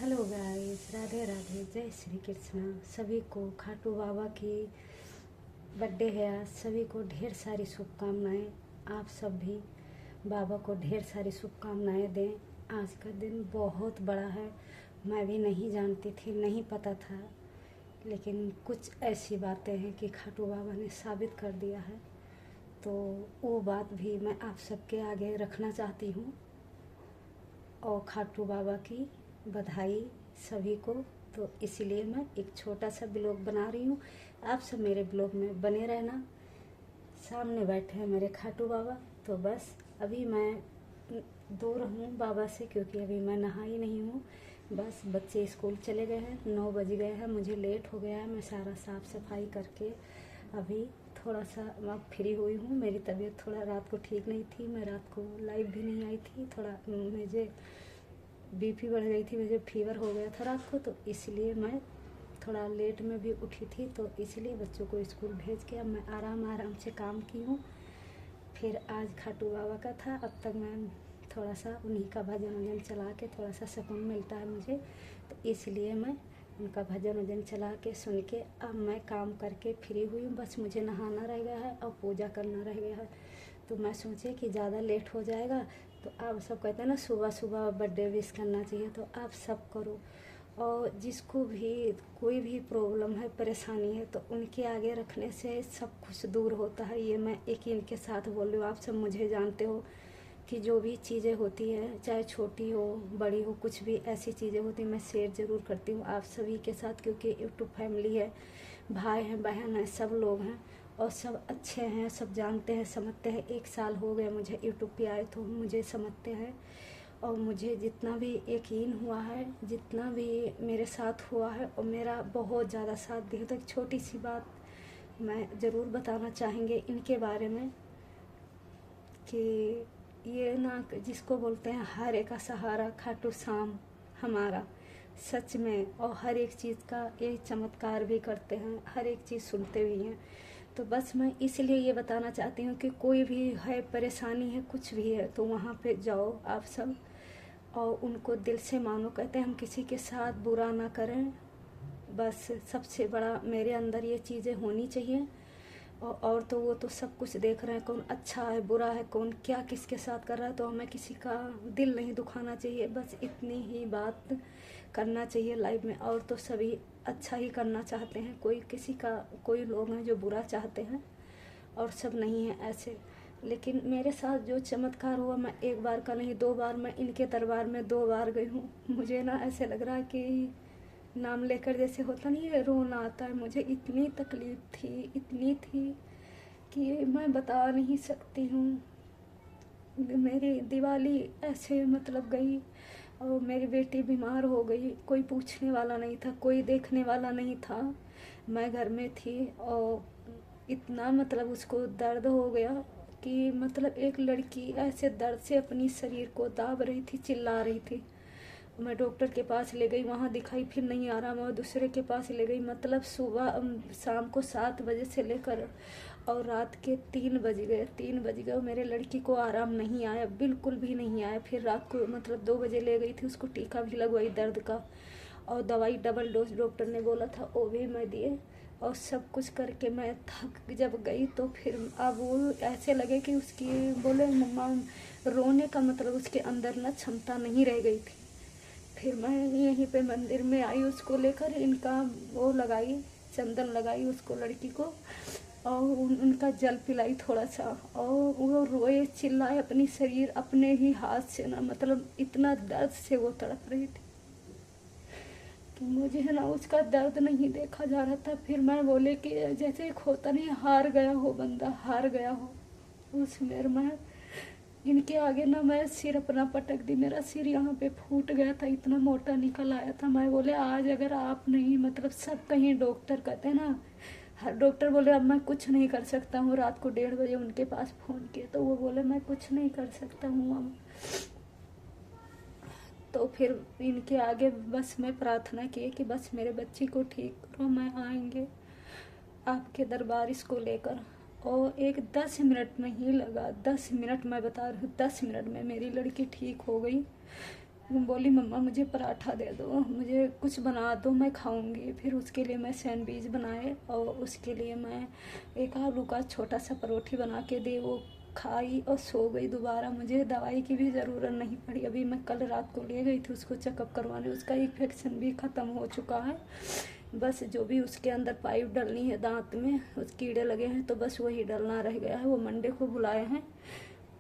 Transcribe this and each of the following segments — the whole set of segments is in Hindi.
हेलो गाइस, राधे राधे, जय श्री कृष्णा। सभी को खाटू बाबा की बर्थडे है आज। सभी को ढेर सारी शुभकामनाएं। आप सब भी बाबा को ढेर सारी शुभकामनाएं दें। आज का दिन बहुत बड़ा है। मैं भी नहीं जानती थी, नहीं पता था, लेकिन कुछ ऐसी बातें हैं कि खाटू बाबा ने साबित कर दिया है। तो वो बात भी मैं आप सबके आगे रखना चाहती हूँ। और खाटू बाबा की बधाई सभी को। तो इसीलिए मैं एक छोटा सा ब्लॉग बना रही हूँ। आप सब मेरे ब्लॉग में बने रहना। सामने बैठे हैं मेरे खाटू बाबा। तो बस अभी मैं दूर हूँ बाबा से, क्योंकि अभी मैं नहाई नहीं हूँ। बस बच्चे स्कूल चले गए हैं, 9 बज गए हैं, मुझे लेट हो गया है। मैं सारा साफ़ सफाई करके अभी थोड़ा सा अब फ्री हुई हूँ। मेरी तबीयत थोड़ा रात को ठीक नहीं थी। मैं रात को लाइव भी नहीं आई थी। थोड़ा मुझे बीपी बढ़ गई थी, मुझे फीवर हो गया था रात को। तो इसलिए मैं थोड़ा लेट में भी उठी थी। तो इसलिए बच्चों को स्कूल भेज के अब मैं आराम से काम की हूँ। फिर आज खाटू बाबा का था। अब तक मैं थोड़ा सा उन्हीं का भजन वजन चला के थोड़ा सा सुकून मिलता है मुझे। तो इसलिए मैं उनका भजन वजन चला के सुन के अब मैं काम करके फ्री हुई हूँ। बस मुझे नहाना रह गया है और पूजा करना रह गया है। तो मैं सोचे कि ज़्यादा लेट हो जाएगा, तो आप सब कहते हैं ना सुबह सुबह बर्थडे विश करना चाहिए, तो आप सब करो। और जिसको भी कोई भी प्रॉब्लम है, परेशानी है, तो उनके आगे रखने से सब कुछ दूर होता है। ये मैं यकीन के साथ बोल रही हूँ। आप सब मुझे जानते हो कि जो भी चीज़ें होती हैं, चाहे छोटी हो बड़ी हो, कुछ भी ऐसी चीज़ें होती हैं, मैं शेयर ज़रूर करती हूँ आप सभी के साथ, क्योंकि यूट्यूब फैमिली है, भाई हैं, बहन हैं, सब लोग हैं और सब अच्छे हैं, सब जानते हैं, समझते हैं। 1 साल हो गए मुझे यूट्यूब पे आए, तो मुझे समझते हैं। और मुझे जितना भी यकीन हुआ है, जितना भी मेरे साथ हुआ है, और मेरा बहुत ज़्यादा साथ दिया। तो एक छोटी सी बात मैं ज़रूर बताना चाहेंगे इनके बारे में कि ये ना जिसको बोलते हैं हर एक का सहारा खाटू श्याम हमारा, सच में। और हर एक चीज़ का ये चमत्कार भी करते हैं, हर एक चीज़ सुनते भी हैं। तो बस मैं इसलिए ये बताना चाहती हूँ कि कोई भी है, परेशानी है, कुछ भी है, तो वहाँ पे जाओ आप सब और उनको दिल से मानो। कहते हैं हम किसी के साथ बुरा ना करें। बस सबसे बड़ा मेरे अंदर ये चीज़ें होनी चाहिए। और तो वो तो सब कुछ देख रहे हैं, कौन अच्छा है बुरा है, कौन क्या किसके साथ कर रहा है। तो हमें किसी का दिल नहीं दुखाना चाहिए। बस इतनी ही बात करना चाहिए लाइफ में। और तो सभी अच्छा ही करना चाहते हैं। कोई किसी का, कोई लोग हैं जो बुरा चाहते हैं और सब नहीं है ऐसे। लेकिन मेरे साथ जो चमत्कार हुआ, मैं 1 बार का नहीं 2 बार, मैं इनके दरबार में 2 बार गई हूँ। मुझे ना ऐसे लग रहा है कि नाम लेकर जैसे होता नहीं है, रोना आता है। मुझे इतनी तकलीफ थी, इतनी थी कि मैं बता नहीं सकती हूँ। मेरी दिवाली ऐसे मतलब गई और मेरी बेटी बीमार हो गई। कोई पूछने वाला नहीं था, कोई देखने वाला नहीं था। मैं घर में थी और इतना मतलब उसको दर्द हो गया कि मतलब एक लड़की ऐसे दर्द से अपनी शरीर को दाब रही थी, चिल्ला रही थी। मैं डॉक्टर के पास ले गई, वहाँ दिखाई, फिर नहीं आ रहा। मैं दूसरे के पास ले गई। मतलब सुबह शाम को 7 बजे से लेकर और रात के 3 बज गए, 3 बज गए, मेरे लड़की को आराम नहीं आया, बिल्कुल भी नहीं आया। फिर रात को मतलब 2 बजे ले गई थी, उसको टीका भी लगवाई दर्द का, और दवाई डबल डोज डॉक्टर ने बोला था वो भी मैं दिए। और सब कुछ करके मैं थक जब गई, तो फिर अब वो ऐसे लगे कि उसकी, बोले मम्मा रोने का मतलब उसके अंदर ना क्षमता नहीं रह गई थी। फिर मैं यहीं पे मंदिर में आई, उसको लेकर इनका वो लगाई, चंदन लगाई उसको, लड़की को, और उनका जल पिलाई थोड़ा सा। और वो रोए, चिल्लाए, अपनी शरीर अपने ही हाथ से ना, मतलब इतना दर्द से वो तड़प रही थी कि मुझे है ना उसका दर्द नहीं देखा जा रहा था। फिर मैं बोले कि जैसे एक होता नहीं, हार गया हो बंदा, हार गया हो उस मेर में। इनके आगे ना मैं सिर अपना पटक दी। मेरा सिर यहाँ पे फूट गया था, इतना मोटा निकल आया था। मैं बोले आज अगर आप नहीं, मतलब सब कहीं डॉक्टर कहते हैं ना, हर डॉक्टर बोले अब मैं कुछ नहीं कर सकता हूँ। रात को 1:30 बजे उनके पास फ़ोन किया तो वो बोले मैं कुछ नहीं कर सकता हूँ अब। तो फिर इनके आगे बस मैं प्रार्थना की कि बस मेरे बच्ची को ठीक करो, मैं आएंगे आपके दरबार इसको लेकर। और एक 10 मिनट में ही लगा, 10 मिनट मैं बता रही हूँ, 10 मिनट में मेरी लड़की ठीक हो गई। बोली मम्मा मुझे पराठा दे दो, मुझे कुछ बना दो, मैं खाऊंगी। फिर उसके लिए मैं सैंडविच बनाए और उसके लिए मैं एक आलू का छोटा सा परोठी बना के दी। वो खाई और सो गई। दोबारा मुझे दवाई की भी ज़रूरत नहीं पड़ी। अभी मैं कल रात को ले गई थी उसको चेकअप करवाने, उसका इन्फेक्शन भी ख़त्म हो चुका है। बस जो भी उसके अंदर पाइप डलनी है दांत में, उस कीड़े लगे हैं तो बस वही डलना रह गया है। वो मंडे को बुलाए हैं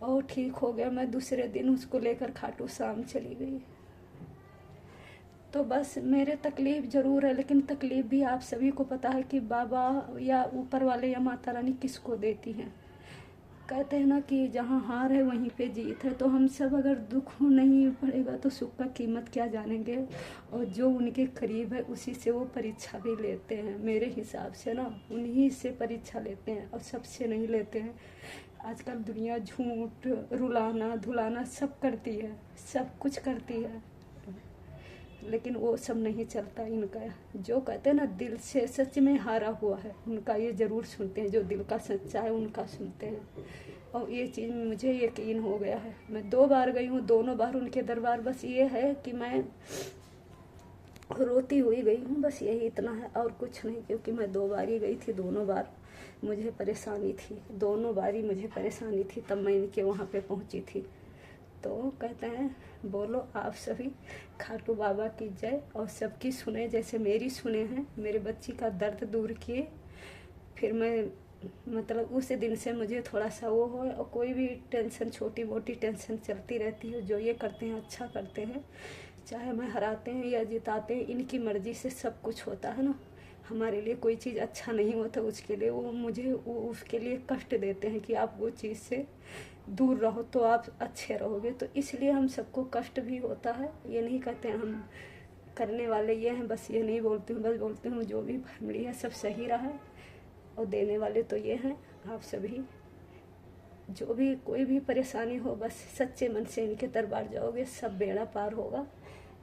और ठीक हो गया। मैं दूसरे दिन उसको लेकर खाटू श्याम चली गई। तो बस मेरे तकलीफ़ ज़रूर है, लेकिन तकलीफ़ भी आप सभी को पता है कि बाबा या ऊपर वाले या माता रानी किसको देती हैं। कहते हैं ना कि जहाँ हार है वहीं पे जीत है। तो हम सब अगर दुख नहीं पड़ेगा तो सुख का कीमत क्या जानेंगे। और जो उनके करीब है उसी से वो परीक्षा भी लेते हैं। मेरे हिसाब से ना उन्हीं से परीक्षा लेते हैं और सबसे नहीं लेते हैं। आजकल दुनिया झूठ, रुलाना धुलाना सब करती है, सब कुछ करती है, लेकिन वो सब नहीं चलता इनका। जो कहते हैं ना दिल से सच में हारा हुआ है उनका ये ज़रूर सुनते हैं। जो दिल का सच्चा है उनका सुनते हैं। और ये चीज़ मुझे यकीन हो गया है। मैं 2 बार गई हूँ, दोनों बार उनके दरबार। बस ये है कि मैं रोती हुई गई हूँ, बस यही इतना है और कुछ नहीं। क्योंकि मैं 2 बार ही गई थी, दोनों बार मुझे परेशानी थी, दोनों बार ही मुझे परेशानी थी, तब मैं इनके वहाँ पे पहुँची थी। तो कहते हैं बोलो आप सभी खाटू बाबा की जय और सबकी सुने जैसे मेरी सुने हैं। मेरे बच्ची का दर्द दूर किए। फिर मैं मतलब उस दिन से मुझे थोड़ा सा वो हो। और कोई भी टेंशन, छोटी मोटी टेंशन चलती रहती है। जो ये करते हैं अच्छा करते हैं, चाहे मैं हराते हैं या जिताते हैं, इनकी मर्जी से सब कुछ होता है ना। हमारे लिए कोई चीज़ अच्छा नहीं होता, उसके लिए वो उसके लिए कष्ट देते हैं कि आप वो चीज़ से दूर रहो तो आप अच्छे रहोगे। तो इसलिए हम सबको कष्ट भी होता है। ये नहीं कहते हैं हम करने वाले ये हैं, बस ये नहीं बोलती हूँ। बस बोलती हूँ जो भी फैमिली है सब सही रहा है। और देने वाले तो ये हैं आप सभी। जो भी कोई भी परेशानी हो बस सच्चे मन से इनके दरबार जाओगे, सब बेड़ा पार होगा।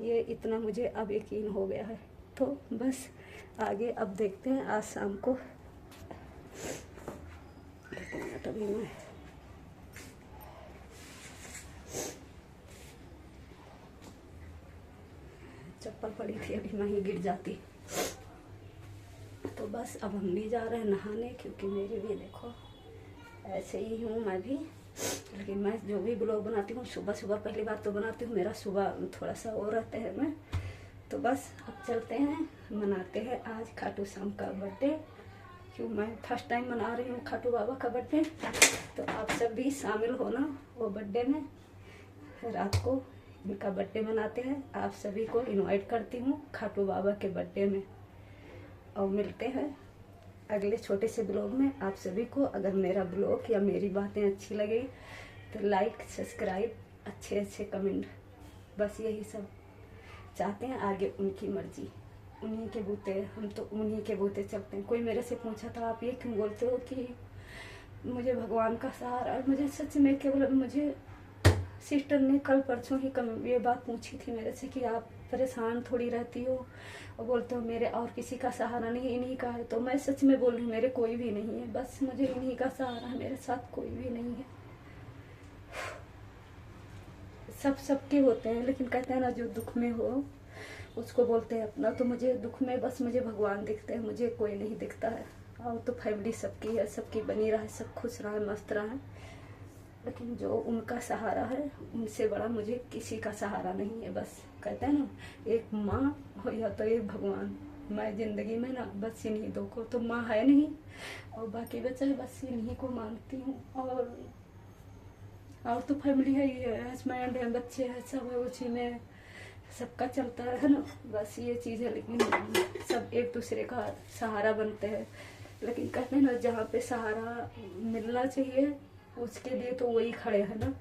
ये इतना मुझे अब यकीन हो गया है। तो बस आगे अब देखते हैं। आज शाम को अभी मैं चप्पल पड़ी थी, अभी मैं ही गिर जाती। तो बस अब हम भी जा रहे हैं नहाने, क्योंकि मेरे भी देखो ऐसे ही हूँ मैं भी। लेकिन मैं जो भी ब्लॉग बनाती हूँ सुबह सुबह पहली बार तो बनाती हूँ। मेरा सुबह थोड़ा सा और रहता है मैं। तो बस अब चलते हैं, मनाते हैं आज खाटू श्याम का बर्थडे। क्यों मैं फर्स्ट टाइम मना रही हूँ खाटू बाबा का बर्थडे। तो आप सब भी शामिल होना वो बर्थडे में। रात को इनका बर्थडे मनाते हैं। आप सभी को इनवाइट करती हूँ खाटू बाबा के बर्थडे में। और मिलते हैं अगले छोटे से ब्लॉग में। आप सभी को अगर मेरा ब्लॉग या मेरी बातें अच्छी लगी तो लाइक, सब्सक्राइब, अच्छे अच्छे कमेंट, बस यही सब चाहते हैं। आगे उनकी मर्जी, उन्हीं के बूते, हम तो उन्हीं के बूते चलते हैं। कोई मेरे से पूछा था आप ये क्यों बोलते हो कि मुझे भगवान का सहारा। मुझे सच में केवल मुझे सिस्टर ने कल परसों ही ये बात पूछी थी मेरे से कि आप परेशान थोड़ी रहती हो और बोलते हो मेरे और किसी का सहारा नहीं, इन्हीं का है। तो मैं सच में बोल रही हूँ, मेरे कोई भी नहीं है, बस मुझे इन्हीं का सहारा है। मेरे साथ कोई भी नहीं है। सब सबके होते हैं, लेकिन कहते हैं ना जो दुख में हो उसको बोलते हैं अपना। तो मुझे दुख में बस मुझे भगवान दिखते हैं, मुझे कोई नहीं दिखता है। और तो फैमिली सबकी है, सबकी बनी रहे, सब खुश रहे, मस्त रहे। लेकिन जो उनका सहारा है उनसे बड़ा मुझे किसी का सहारा नहीं है। बस कहते हैं ना एक माँ हो या तो एक भगवान। मैं ज़िंदगी में ना बस इन्हीं दो को, तो माँ है नहीं और बाकी बच्चे बस इन्हीं को मानती हूँ। और तो फैमिली है, ये हस्बैंड है, बच्चे हैं, सब है, उसी में सबका चलता है ना। बस ये चीज़ है। लेकिन सब एक दूसरे का सहारा बनते हैं। लेकिन कहते हैं ना जहाँ पे सहारा मिलना चाहिए उसके लिए तो वही खड़े हैं ना।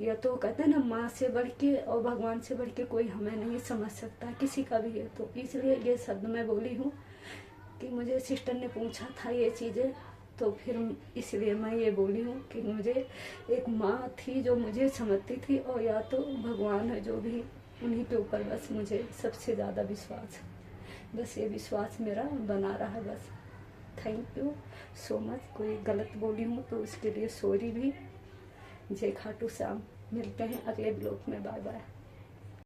या तो कहते हैं ना माँ से बढ़ के और भगवान से बढ़ के कोई हमें नहीं समझ सकता, किसी का भी है। तो इसलिए ये शब्द मैं बोली हूँ कि मुझे सिस्टर ने पूछा था ये चीज़ें, तो फिर इसलिए मैं ये बोली हूँ कि मुझे एक माँ थी जो मुझे समझती थी, और या तो भगवान है जो भी, उन्हीं के ऊपर बस मुझे सबसे ज़्यादा विश्वास है। बस ये विश्वास मेरा बना रहा बस। Thank you so much. कोई गलत बोली हूँ तो उसके लिए सॉरी भी। जय खाटू श्याम। मिलते हैं अगले ब्लॉग में। Bye bye.